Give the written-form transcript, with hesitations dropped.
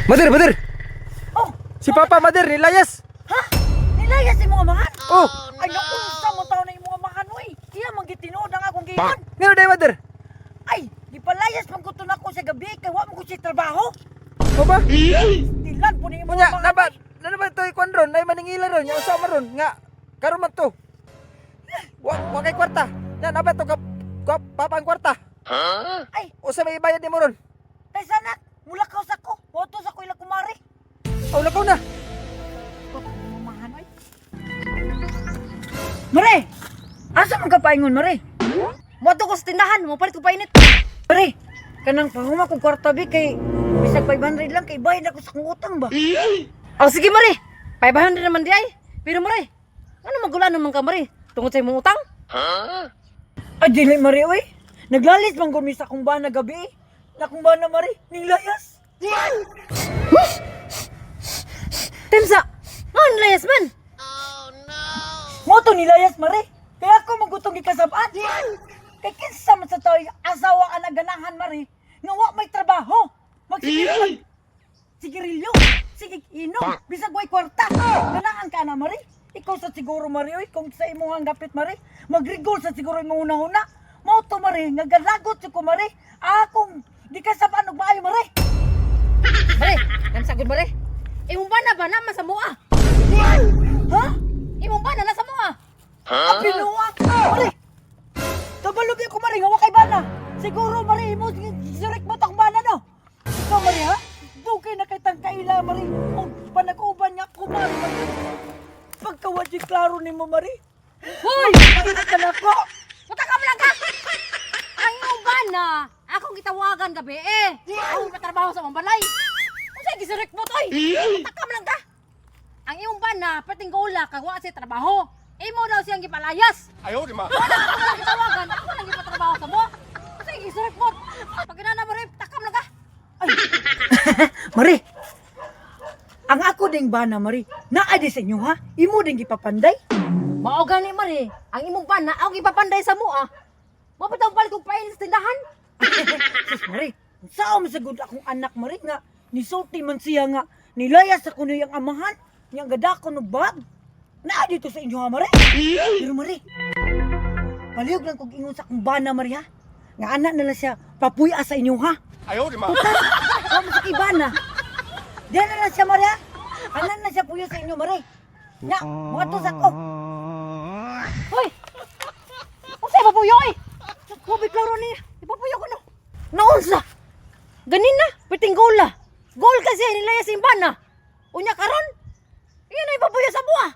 Mother, mother. Oh, Si Papa, mother, nilayas. ha? Nilayas si mga mahan? Oh, Ay, naku, sa mo tao na yung mga mahan, oy. Iya, magitinood ang akong giyon. ngano day, mother? Ay, di palayas man ko ako sa gabi, kaya wa mo ko si trabaho. O ba? Dilan po ni mga Munya, mahan. nabat. Nabat to ikon ron, nay maningila ron, yang usama ron nga. Karon man to. Wa kay kwarta. Yan nabat to ka Papa ang kwarta. Ay, Usa may ibayad nimo ron. tay sana, mula ka sa ko. Moto sa ko ilang kumari. Aw lakaw na. Mga mahan, oy. Mare! Asa man ka paingon, Mare? Moto ko sa tindahan, mo palit ko painit. Mare, kanang panguma kong kwarta bi kay bisag 500 lang kay bayad ako sa kong utang ba? Oh, sige, Mare. 500 naman di ay. Pero, Mare, ano magulan naman ka, Mare? Tungkol sa imong utang? Ay, dili, Mare, oy. Naglalis man gumi sa kong bana gabi. Na kong bana, Mare, ning layas. Temsa! Ano layas man? Moto nilayas, Mare. Kaya ako magutong gikasabaan. Kay kinsa man sa tao asawa ka na ganahan, Mare. Nga wa may trabaho. Magsigirilyo. Sigirilyo. Sige, inom. Bisag way kwarta. Ganahan ka na, Mare. Ikaw sa siguro, Mare, oy. Kung sa imong hanggapit, Mare. Magrigol sa siguro imong una-una. Moto, Mare. Nga galagot ko, Mare. Akong gikasabaan og maayo, Mare. Mare, ang sagod, Mare. Imong ba na naman sa mua? Ha? Imong ba na nasa mua? Pinuwa! Mare! Tabalog ako, Mare, nga wakay bana. Siguro, Mare, mo sirik mo takong bana, no? Ikaw, Mare, ha? Dugay na kay tangkaila, Mare. O panag-uban niya ako, Mare. Pagkawad yung klaro ni mo, Mare. Hoy! Pagkawad ka na ko. Puta ka mo lang ka! Ang imong ba na? Akong gitawagan gabi eh. Akong patrabaho sa mong balay. Kung sa'yo gisirik mo to Puta ka mo lang ka! Ang imong ba na pating gola kagwa sa trabaho. Imo daw siyang gipalayas. Ayaw di ma. Wala ako lang gitawagan. Ako lang gipatrabaho sa mo. Kung sa'yo gisirik mo. Pag ginana mo rin, taka mo lang ka! Mare, ang ako ding bana, Mare, naadi sa inyo, ha? Imo ding gipapanday. Mao gani Mare, ang imong bana ako gipapanday sa mo ah. Mapataw balik kong pain sa tindahan. Sus, Mare, saan masagod akong anak, Mare, nga nisulti man siya nga nilayas ako na yung amahan, niyang gadako no bag. Naadi to sa inyo, ha, Mare? Pero, Mare, palihog lang kong ingon sa akong bana, Mare, ha? Nga anak na lang siya papuya sa inyo, ha? Ayaw di ma. Kamo sa ibana. Diyan na lang siya, Mare, ha? Anak na siya puya sa inyo, Mare. Nga, mga to sa ko. Hoy! Kung sa'yo papuyo eh! Kubig laro niya, ipapuyo ko no. Naunsa? Ganin na, piting goal ah. Goal kasi nilayas yung bana. Unya karon, iyan na ipapuyo sa buwa.